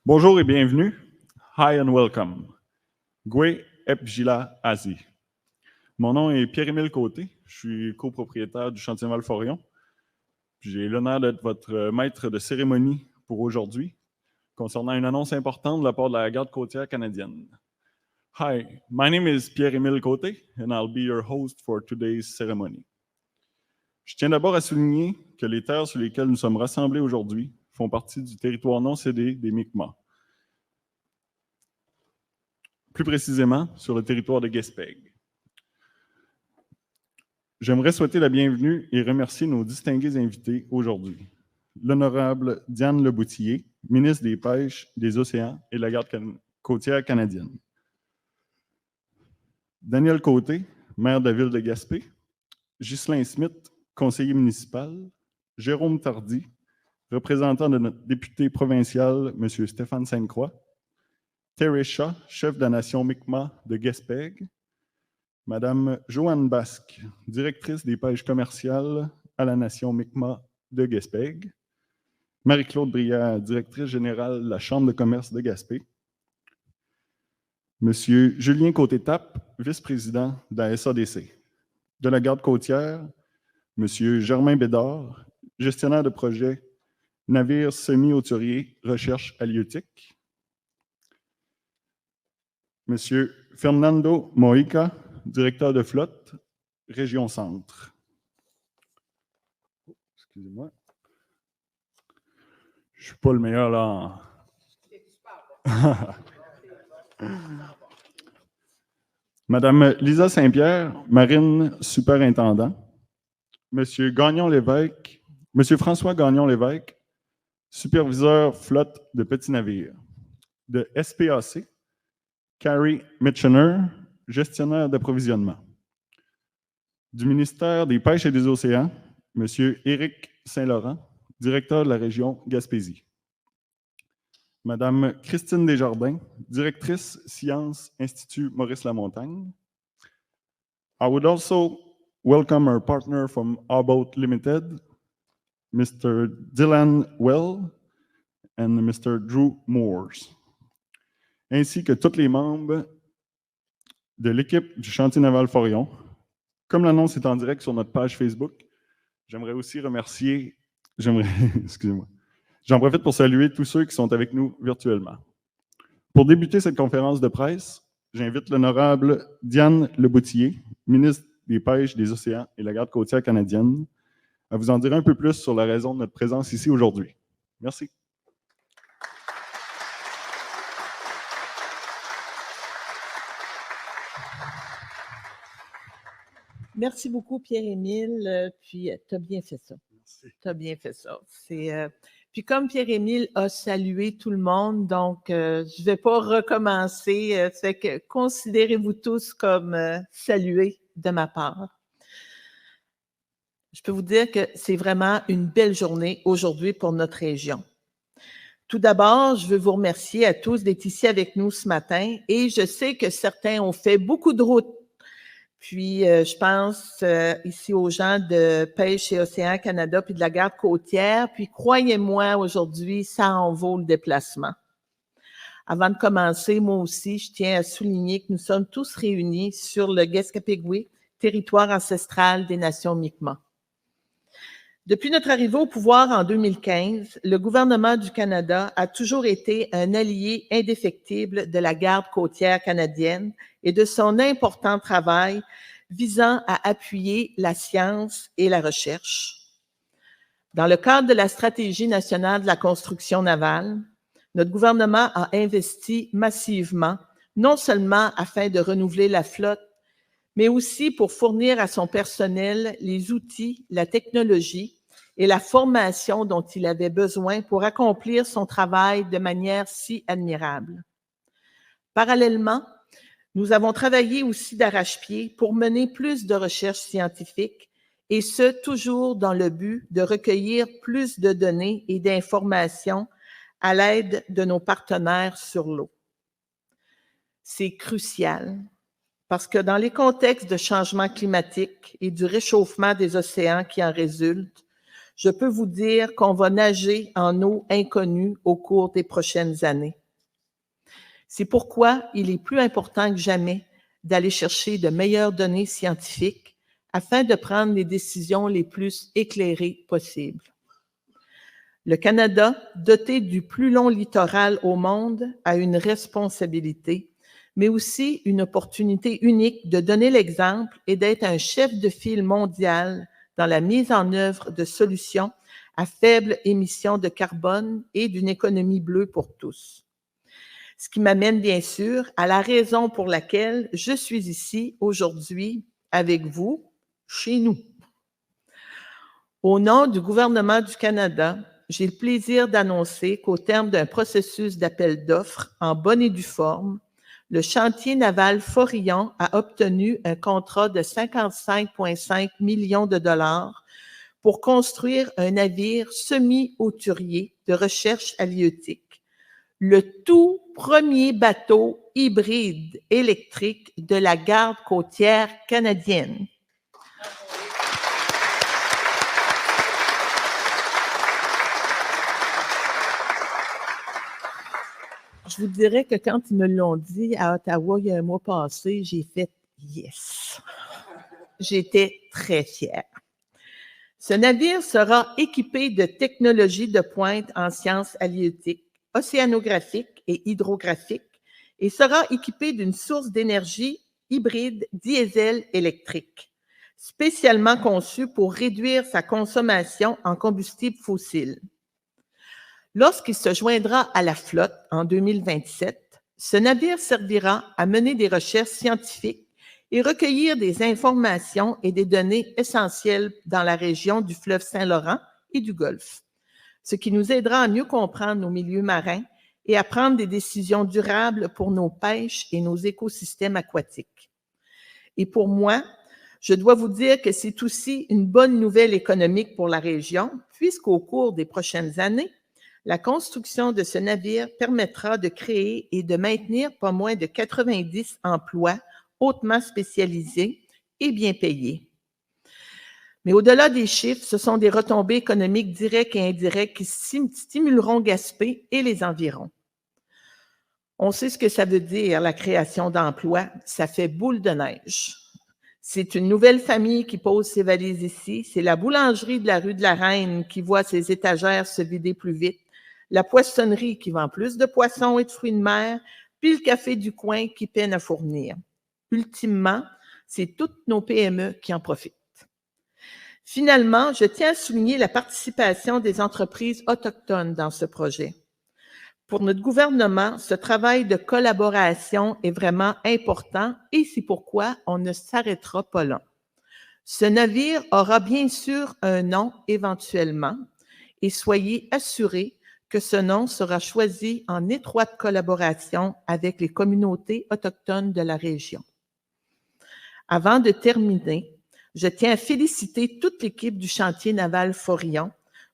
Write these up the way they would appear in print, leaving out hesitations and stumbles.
Bonjour et bienvenue. Hi and welcome. Gwe Epjila Azi. Mon nom est Pierre-Émile Côté. Je suis copropriétaire du chantier Val-Forion. J'ai l'honneur d'être votre maître de cérémonie pour aujourd'hui, concernant une annonce importante de la part de la Garde côtière canadienne. Hi, my name is Pierre-Émile Côté, and I'll be your host for today's ceremony. Je tiens d'abord à souligner que les terres sur lesquelles nous sommes rassemblés aujourd'hui font partie du territoire non cédé des Mi'kmaq. Plus précisément, sur le territoire de Gaspé. J'aimerais souhaiter la bienvenue et remercier nos distingués invités aujourd'hui. L'honorable Diane Leboutillier, ministre des Pêches, des Océans et de la Garde côtière canadienne. Daniel Côté, maire de la ville de Gaspé. Ghislain Smith, conseiller municipal. Jérôme Tardy, représentant de notre député provincial, M. Stéphane Sainte-Croix. Terry Shaw, chef de la nation Mi'kmaq de Gaspé. Madame Joanne Basque, directrice des pêches commerciales à la nation Mi'kmaq de Gaspé. Marie-Claude Brière, directrice générale de la Chambre de commerce de Gaspé. Monsieur Julien Côté-Tappe, vice-président de la SADC. De la Garde côtière, Monsieur Germain Bédard, gestionnaire de projet navire semi-hauturier recherche halieutique. Monsieur Fernando Moica, directeur de flotte, région centre. Excusez-moi. Je ne suis pas le meilleur là. Madame Lisa Saint-Pierre, marine superintendant. Monsieur Gagnon-Lévesque, Monsieur François Gagnon-Lévesque, superviseur flotte de petits navires. De SPAC, Carrie Mitchener, gestionnaire d'approvisionnement. Du ministère des Pêches et des Océans, M. Éric Saint-Laurent, directeur de la région Gaspésie. Madame Christine Desjardins, directrice Sciences Institut Maurice-Lamontagne. I would also welcome our partner from About Limited, Mr. Dylan Well and Mr. Drew Moores, ainsi que tous les membres de l'équipe du chantier naval Forion. Comme l'annonce est en direct sur notre page Facebook, j'aimerais aussi remercier, excusez-moi, j'en profite pour saluer tous ceux qui sont avec nous virtuellement. Pour débuter cette conférence de presse, j'invite l'honorable Diane Leboutillier, ministre des Pêches, des Océans et de la Garde côtière canadienne, à vous en dire un peu plus sur la raison de notre présence ici aujourd'hui. Merci. Merci beaucoup, Pierre-Émile. Puis, tu as bien fait ça. Tu as bien fait ça. Puis, comme Pierre-Émile a salué tout le monde, donc je ne vais pas recommencer. Fait que considérez-vous tous comme salués de ma part. Je peux vous dire que c'est vraiment une belle journée aujourd'hui pour notre région. Tout d'abord, je veux vous remercier à tous d'être ici avec nous ce matin. Et je sais que certains ont fait beaucoup de route. Puis, je pense ici aux gens de Pêche et Océan Canada puis de la Garde côtière. Puis, croyez-moi, aujourd'hui, ça en vaut le déplacement. Avant de commencer, moi aussi, je tiens à souligner que nous sommes tous réunis sur le Gaspé, territoire ancestral des nations Mi'kmaq. Depuis notre arrivée au pouvoir en 2015, le gouvernement du Canada a toujours été un allié indéfectible de la Garde côtière canadienne et de son important travail visant à appuyer la science et la recherche. Dans le cadre de la Stratégie nationale de la construction navale, notre gouvernement a investi massivement, non seulement afin de renouveler la flotte, mais aussi pour fournir à son personnel les outils, la technologie et la formation dont il avait besoin pour accomplir son travail de manière si admirable. Parallèlement, nous avons travaillé aussi d'arrache-pied pour mener plus de recherches scientifiques, et ce, toujours dans le but de recueillir plus de données et d'informations à l'aide de nos partenaires sur l'eau. C'est crucial, parce que dans les contextes de changement climatique et du réchauffement des océans qui en résultent, je peux vous dire qu'on va nager en eau inconnue au cours des prochaines années. C'est pourquoi il est plus important que jamais d'aller chercher de meilleures données scientifiques afin de prendre les décisions les plus éclairées possibles. Le Canada, doté du plus long littoral au monde, a une responsabilité, mais aussi une opportunité unique de donner l'exemple et d'être un chef de file mondial dans la mise en œuvre de solutions à faible émission de carbone et d'une économie bleue pour tous. Ce qui m'amène bien sûr à la raison pour laquelle je suis ici aujourd'hui avec vous, chez nous. Au nom du gouvernement du Canada, j'ai le plaisir d'annoncer qu'au terme d'un processus d'appel d'offres en bonne et due forme, le chantier naval Forillon a obtenu un contrat de 55,5 millions de dollars pour construire un navire semi-hauturier de recherche halieutique, le tout premier bateau hybride électrique de la garde côtière canadienne. Je vous dirais que quand ils me l'ont dit à Ottawa il y a un mois passé, j'ai fait « yes ». J'étais très fière. Ce navire sera équipé de technologies de pointe en sciences halieutiques, océanographiques et hydrographiques et sera équipé d'une source d'énergie hybride diesel électrique, spécialement conçue pour réduire sa consommation en combustible fossile. Lorsqu'il se joindra à la flotte en 2027, ce navire servira à mener des recherches scientifiques et recueillir des informations et des données essentielles dans la région du fleuve Saint-Laurent et du Golfe, ce qui nous aidera à mieux comprendre nos milieux marins et à prendre des décisions durables pour nos pêches et nos écosystèmes aquatiques. Et pour moi, je dois vous dire que c'est aussi une bonne nouvelle économique pour la région, puisqu'au cours des prochaines années, la construction de ce navire permettra de créer et de maintenir pas moins de 90 emplois hautement spécialisés et bien payés. Mais au-delà des chiffres, ce sont des retombées économiques directes et indirectes qui stimuleront Gaspé et les environs. On sait ce que ça veut dire, la création d'emplois. Ça fait boule de neige. C'est une nouvelle famille qui pose ses valises ici. C'est la boulangerie de la rue de la Reine qui voit ses étagères se vider plus vite. La poissonnerie qui vend plus de poissons et de fruits de mer, puis le café du coin qui peine à fournir. Ultimement, c'est toutes nos PME qui en profitent. Finalement, je tiens à souligner la participation des entreprises autochtones dans ce projet. Pour notre gouvernement, ce travail de collaboration est vraiment important et c'est pourquoi on ne s'arrêtera pas là. Ce navire aura bien sûr un nom éventuellement et soyez assurés que ce nom sera choisi en étroite collaboration avec les communautés autochtones de la région. Avant de terminer, je tiens à féliciter toute l'équipe du chantier naval Forillon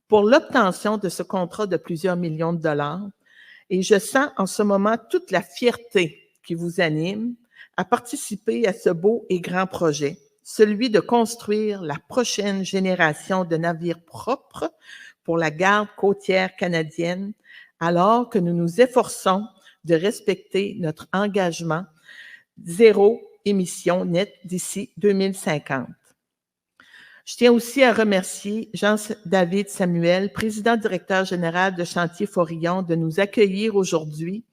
pour l'obtention de ce contrat de plusieurs millions de dollars et je sens en ce moment toute la fierté qui vous anime à participer à ce beau et grand projet, celui de construire la prochaine génération de navires propres pour la garde côtière canadienne, alors que nous nous efforçons de respecter notre engagement zéro émission nette d'ici 2050. Je tiens aussi à remercier Jean-David Samuel, président-directeur général de Chantier Forillon, de nous accueillir aujourd'hui.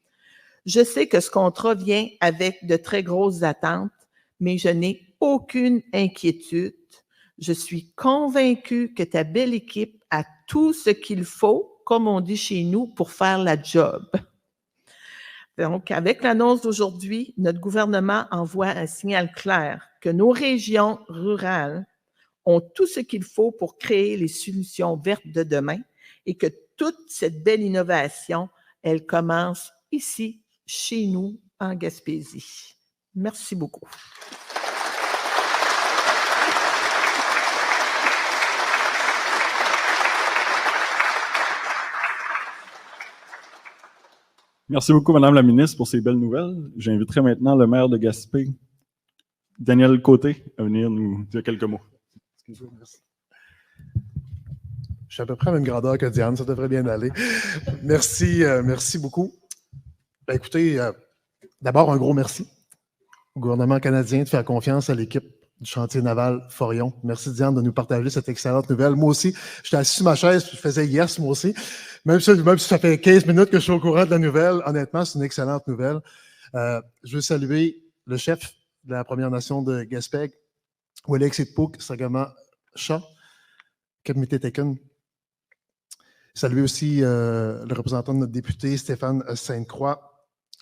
Je sais que ce contrat vient avec de très grosses attentes, mais je n'ai aucune inquiétude. Je suis convaincue que ta belle équipe a tout ce qu'il faut, comme on dit chez nous, pour faire la job. Donc, avec l'annonce d'aujourd'hui, notre gouvernement envoie un signal clair que nos régions rurales ont tout ce qu'il faut pour créer les solutions vertes de demain et que toute cette belle innovation, elle commence ici, chez nous, en Gaspésie. Merci beaucoup. Merci beaucoup, Madame la ministre, pour ces belles nouvelles. J'inviterai maintenant le maire de Gaspé, Daniel Côté, à venir nous dire quelques mots. Excusez-moi, merci. suis à peu près à la même grandeur que Diane, ça devrait bien aller. Merci, merci beaucoup. Ben, écoutez, d'abord, un gros merci au gouvernement canadien de faire confiance à l'équipe du chantier naval Forion. Merci, Diane, de nous partager cette excellente nouvelle. Moi aussi, j'étais assis sur ma chaise puis je faisais yes, moi aussi. Même si ça fait 15 minutes que je suis au courant de la nouvelle, honnêtement, c'est une excellente nouvelle. Je veux saluer le chef de la Première Nation de Gaspé, Walex Itpouk, Sagama Shah, Kamite Teken. Saluer aussi le représentant de notre député, Stéphane Sainte-Croix,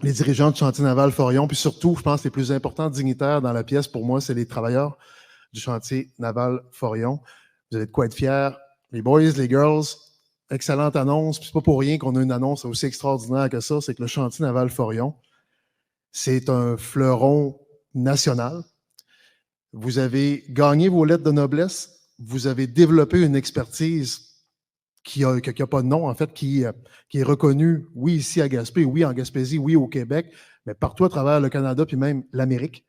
les dirigeants du chantier naval Forion, puis surtout, je pense, les plus importants dignitaires dans la pièce, pour moi, c'est les travailleurs du chantier naval Forion. Vous avez de quoi être fiers. Les boys, les girls, excellente annonce. Puis c'est pas pour rien qu'on a une annonce aussi extraordinaire que ça, c'est que le chantier naval Forion, c'est un fleuron national. Vous avez gagné vos lettres de noblesse, vous avez développé une expertise qui n'a pas de nom, en fait, qui est reconnue, oui, ici à Gaspé, oui, en Gaspésie, oui, au Québec, mais partout à travers le Canada, puis même l'Amérique.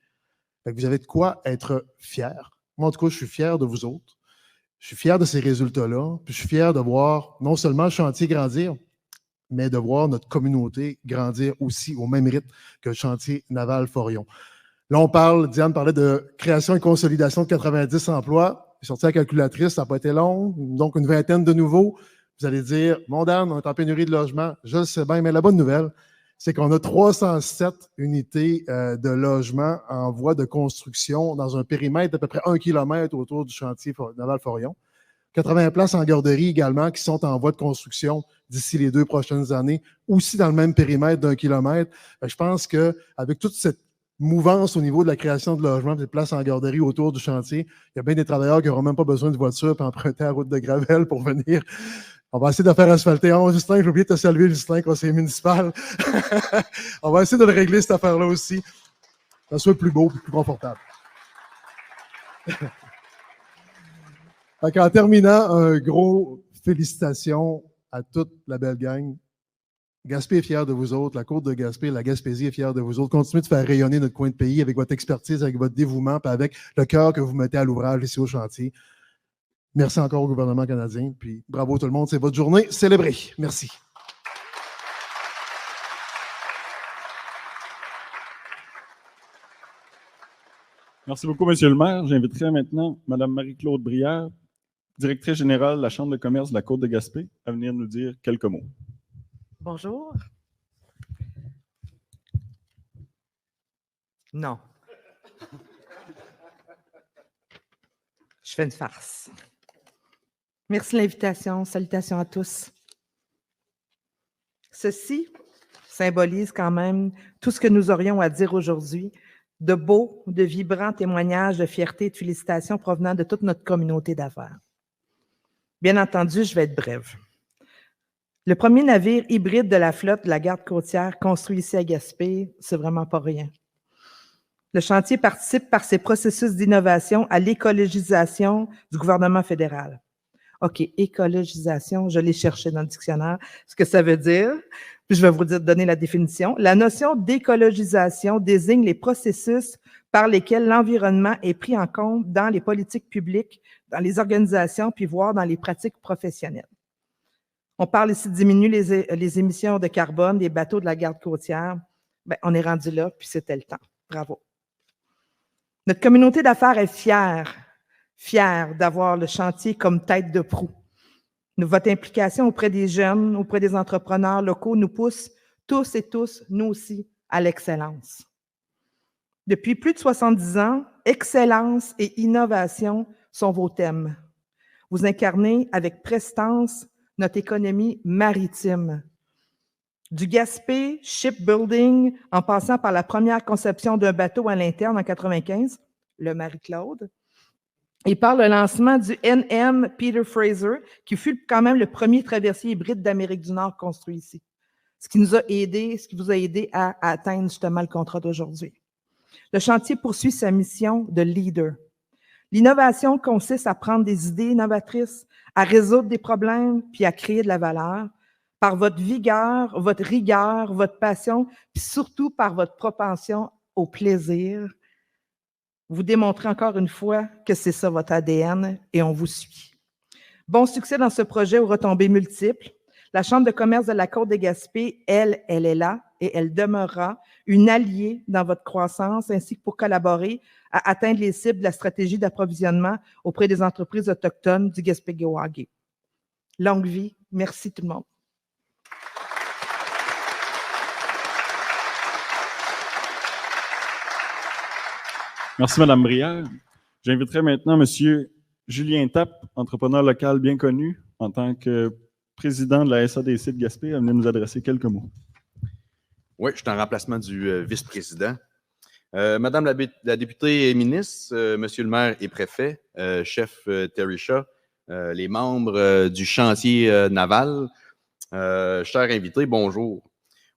Vous avez de quoi être fier. Moi, en tout cas, je suis fier de vous autres. Je suis fier de ces résultats-là, puis je suis fier de voir non seulement le chantier grandir, mais de voir notre communauté grandir aussi au même rythme que le chantier naval Forion. Là, Diane parlait de création et consolidation de 90 emplois. J'ai sorti la calculatrice, ça n'a pas été long, donc une vingtaine de nouveaux. Vous allez dire, mon Dan, on est en pénurie de logement. Je le sais bien, mais la bonne nouvelle, c'est qu'on a 307 unités de logement en voie de construction dans un périmètre d'à peu près 1 km autour du chantier naval Forion. 80 places en garderie également qui sont en voie de construction d'ici les 2 prochaines années, aussi dans le même périmètre d'1 kilomètre. Je pense qu'avec toute cette mouvance au niveau de la création de logements, des places en garderie autour du chantier, il y a bien des travailleurs qui n'auront même pas besoin de voiture pour emprunter la route de Gravel pour venir. On va essayer de faire asphalter. Oh, Justin, j'ai oublié de te saluer, Justin, conseiller municipal. On va essayer de le régler, cette affaire-là aussi. Que ça soit plus beau et plus confortable. En terminant, un gros félicitations à toute la belle gang. Gaspé est fier de vous autres, la Côte de Gaspé, la Gaspésie est fière de vous autres. Continuez de faire rayonner notre coin de pays avec votre expertise, avec votre dévouement, puis avec le cœur que vous mettez à l'ouvrage ici au chantier. Merci encore au gouvernement canadien, puis bravo tout le monde, c'est votre journée célébrée. Merci. Merci beaucoup, Monsieur le maire. J'inviterai maintenant Mme Marie-Claude Brière, directrice générale de la Chambre de commerce de la Côte de Gaspé, à venir nous dire quelques mots. Bonjour. Non. Je fais une farce. Merci de l'invitation. Salutations à tous. Ceci symbolise quand même tout ce que nous aurions à dire aujourd'hui, de beaux, de vibrants témoignages de fierté et de félicitations provenant de toute notre communauté d'affaires. Bien entendu, je vais être brève. Le premier navire hybride de la flotte de la garde côtière construit ici à Gaspé, c'est vraiment pas rien. Le chantier participe par ses processus d'innovation à l'écologisation du gouvernement fédéral. OK, écologisation, je l'ai cherché dans le dictionnaire, ce que ça veut dire, puis je vais vous donner la définition. La notion d'écologisation désigne les processus par lesquels l'environnement est pris en compte dans les politiques publiques, dans les organisations, puis voire dans les pratiques professionnelles. On parle ici de diminuer les émissions de carbone des bateaux de la garde côtière. Bien, on est rendu là, puis c'était le temps. Bravo. Notre communauté d'affaires est fière d'avoir le chantier comme tête de proue. Votre implication auprès des jeunes, auprès des entrepreneurs locaux nous pousse tous et tous, nous aussi, à l'excellence. Depuis plus de 70 ans, excellence et innovation sont vos thèmes. Vous incarnez avec prestance notre économie maritime. Du Gaspé Shipbuilding, en passant par la première conception d'un bateau à l'interne en 1995, le Marie-Claude, et par le lancement du NM Peter Fraser, qui fut quand même le premier traversier hybride d'Amérique du Nord construit ici. Ce qui vous a aidé à atteindre justement le contrat d'aujourd'hui. Le chantier poursuit sa mission de leader. L'innovation consiste à prendre des idées innovatrices, à résoudre des problèmes, puis à créer de la valeur par votre vigueur, votre rigueur, votre passion, puis surtout par votre propension au plaisir. Vous démontrez encore une fois que c'est ça votre ADN et on vous suit. Bon succès dans ce projet aux retombées multiples. La Chambre de commerce de la Côte-de-Gaspé, elle est là et elle demeurera une alliée dans votre croissance ainsi que pour collaborer à atteindre les cibles de la stratégie d'approvisionnement auprès des entreprises autochtones du Gaspé-Guawagé. Longue vie. Merci tout le monde. Merci, Mme Brière. J'inviterai maintenant M. Julien Tapp, entrepreneur local bien connu, en tant que président de la SADC de Gaspé, à venir nous adresser quelques mots. Oui, je suis en remplacement du vice-président. Madame la députée et ministre, Monsieur le maire et préfet, chef Terry Shaw, les membres du chantier naval, chers invités, bonjour.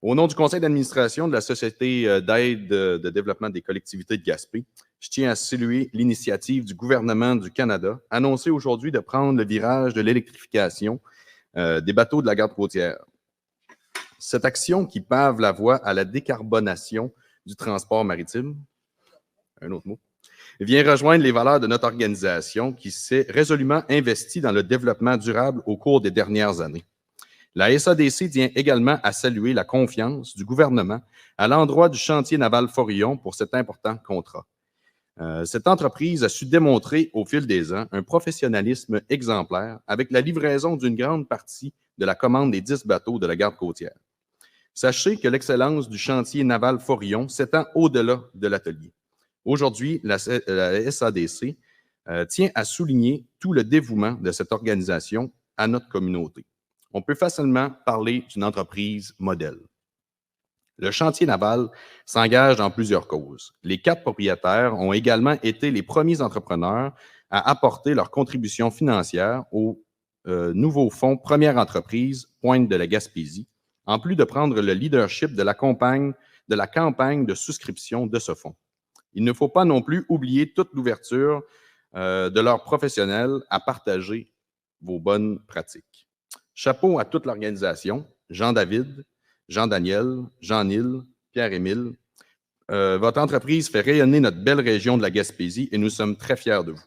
Au nom du conseil d'administration de la Société d'aide de développement des collectivités de Gaspé, je tiens à saluer l'initiative du gouvernement du Canada, annoncée aujourd'hui de prendre le virage de l'électrification des bateaux de la garde côtière. Cette action qui pave la voie à la décarbonation du transport maritime, un autre mot, vient rejoindre les valeurs de notre organisation qui s'est résolument investie dans le développement durable au cours des dernières années. La SADC tient également à saluer la confiance du gouvernement à l'endroit du chantier naval Forillon pour cet important contrat. Cette entreprise a su démontrer au fil des ans un professionnalisme exemplaire avec la livraison d'une grande partie de la commande des 10 bateaux de la garde côtière. Sachez que l'excellence du chantier naval Forillon s'étend au-delà de l'atelier. Aujourd'hui, la SADC tient à souligner tout le dévouement de cette organisation à notre communauté. On peut facilement parler d'une entreprise modèle. Le chantier naval s'engage dans plusieurs causes. Les 4 propriétaires ont également été les premiers entrepreneurs à apporter leur contribution financière au nouveau fonds Première entreprise Pointe de la Gaspésie, en plus de prendre le leadership de la campagne de souscription de ce fonds. Il ne faut pas non plus oublier toute l'ouverture de leurs professionnels à partager vos bonnes pratiques. Chapeau à toute l'organisation, Jean-David, Jean-Daniel, Jean-Nil, Pierre-Émile. Votre entreprise fait rayonner notre belle région de la Gaspésie et nous sommes très fiers de vous.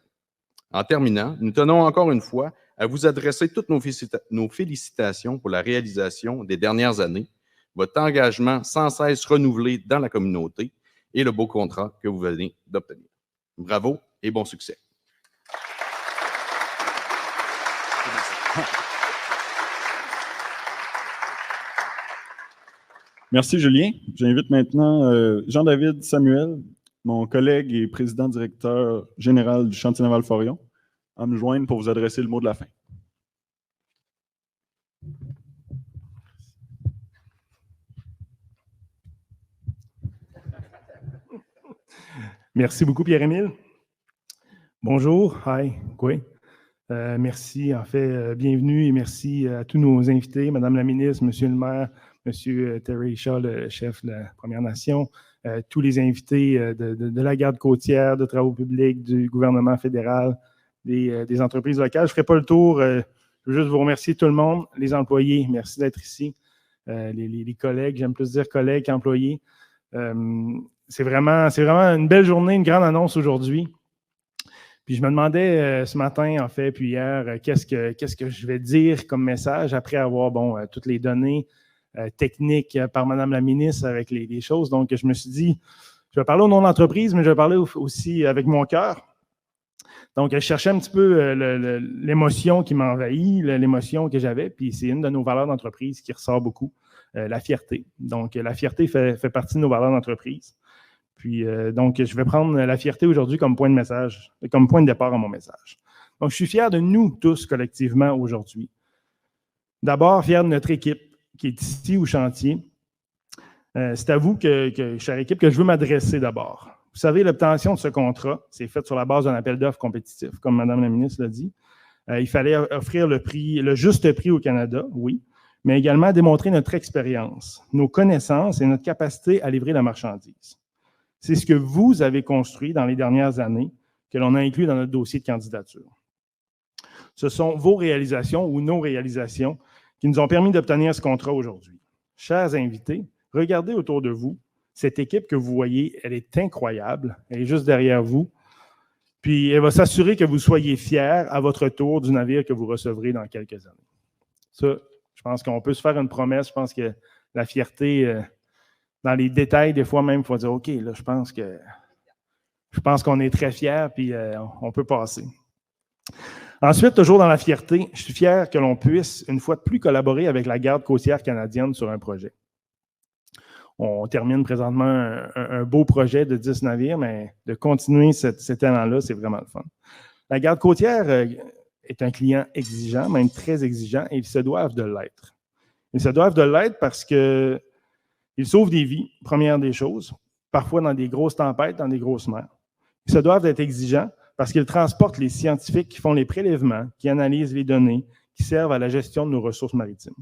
En terminant, nous tenons encore une fois à vous adresser toutes nos félicitations pour la réalisation des dernières années, votre engagement sans cesse renouvelé dans la communauté et le beau contrat que vous venez d'obtenir. Bravo et bon succès. Merci, Julien. J'invite maintenant Jean-David Samuel, mon collègue et président-directeur général du chantier naval Forillon, à me joindre pour vous adresser le mot de la fin. Merci beaucoup, Pierre-Émile. Bonjour. Hi. Oui. Merci, en fait, bienvenue et merci à tous nos invités, Madame la ministre, Monsieur le maire, Monsieur Terry Shaw, le chef de la Première Nation, tous les invités de la garde côtière, de travaux publics, du gouvernement fédéral, des entreprises locales. Je ne ferai pas le tour. Je veux juste vous remercier tout le monde, les employés. Merci d'être ici. Les collègues, j'aime plus dire collègues qu'employés. C'est vraiment une belle journée, une grande annonce aujourd'hui. Puis je me demandais ce matin, en fait, puis hier, qu'est-ce que je vais dire comme message après avoir, toutes les données techniques par Mme la ministre avec les choses. Donc, je me suis dit, je vais parler au nom de l'entreprise, mais je vais parler aussi avec mon cœur. Donc, je cherchais un petit peu l'émotion qui m'envahit, l'émotion que j'avais, puis c'est une de nos valeurs d'entreprise qui ressort beaucoup, la fierté. Donc, la fierté fait partie de nos valeurs d'entreprise. Puis, donc, je vais prendre la fierté aujourd'hui comme point de message, comme point de départ à mon message. Donc, je suis fier de nous tous collectivement aujourd'hui. D'abord, fier de notre équipe qui est ici au chantier. C'est à vous, chère équipe, que je veux m'adresser d'abord. Vous savez, l'obtention de ce contrat, c'est fait sur la base d'un appel d'offres compétitif, comme Mme la ministre l'a dit. Il fallait offrir le juste prix au Canada, oui, mais également démontrer notre expérience, nos connaissances et notre capacité à livrer la marchandise. C'est ce que vous avez construit dans les dernières années, que l'on a inclus dans notre dossier de candidature. Ce sont vos réalisations ou nos réalisations qui nous ont permis d'obtenir ce contrat aujourd'hui. Chers invités, regardez autour de vous. Cette équipe que vous voyez, elle est incroyable. Elle est juste derrière vous. Puis, elle va s'assurer que vous soyez fiers à votre tour du navire que vous recevrez dans quelques années. Ça, je pense qu'on peut se faire une promesse. Je pense que la fierté, dans les détails, des fois même, il faut dire, OK, là, je pense qu'on est très fiers, puis on peut passer. Ensuite, toujours dans la fierté, je suis fier que l'on puisse, une fois de plus, collaborer avec la Garde côtière canadienne sur un projet. On termine présentement un beau projet de 10 navires, mais de continuer cet élan-là, c'est vraiment le fun. La Garde côtière est un client exigeant, même très exigeant, et ils se doivent de l'être. Ils se doivent de l'être parce qu'ils sauvent des vies, première des choses, parfois dans des grosses tempêtes, dans des grosses mers. Ils se doivent d'être exigeants parce qu'ils transportent les scientifiques qui font les prélèvements, qui analysent les données, qui servent à la gestion de nos ressources maritimes.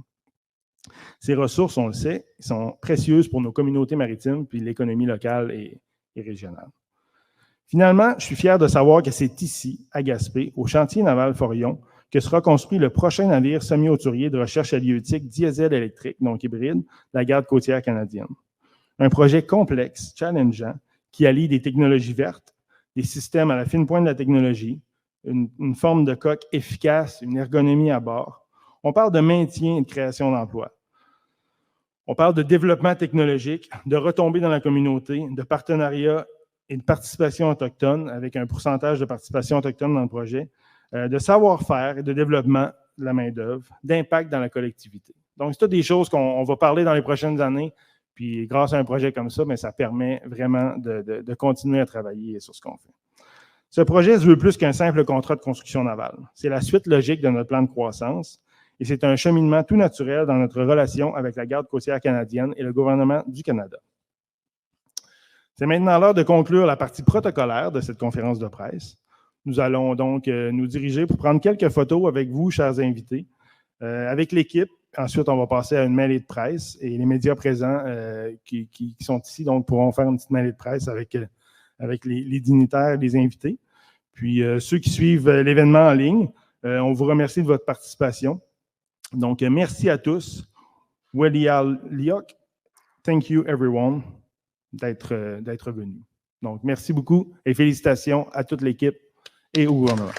Ces ressources, on le sait, sont précieuses pour nos communautés maritimes puis l'économie locale et régionale. Finalement, je suis fier de savoir que c'est ici, à Gaspé, au chantier naval Forion, que sera construit le prochain navire semi-hauturier de recherche halieutique diesel électrique, donc hybride, de la Garde côtière canadienne. Un projet complexe, challengeant, qui allie des technologies vertes, des systèmes à la fine pointe de la technologie, une forme de coque efficace, une ergonomie à bord. On parle de maintien et de création d'emplois. On parle de développement technologique, de retombées dans la communauté, de partenariat et de participation autochtone, avec un pourcentage de participation autochtone dans le projet, de savoir-faire et de développement de la main-d'œuvre, d'impact dans la collectivité. Donc, c'est toutes des choses qu'on va parler dans les prochaines années. Puis, grâce à un projet comme ça, mais ça permet vraiment de continuer à travailler sur ce qu'on fait. Ce projet se veut plus qu'un simple contrat de construction navale. C'est la suite logique de notre plan de croissance et c'est un cheminement tout naturel dans notre relation avec la Garde côtière canadienne et le gouvernement du Canada. C'est maintenant l'heure de conclure la partie protocolaire de cette conférence de presse. Nous allons donc nous diriger pour prendre quelques photos avec vous, chers invités, avec l'équipe. Ensuite, on va passer à une mêlée de presse et les médias présents qui sont ici donc, pourront faire une petite mêlée de presse avec les dignitaires et les invités. Puis, ceux qui suivent l'événement en ligne, on vous remercie de votre participation. Donc, merci à tous. Welial Liok, thank you everyone d'être venus. Donc, merci beaucoup et félicitations à toute l'équipe et au gouvernement.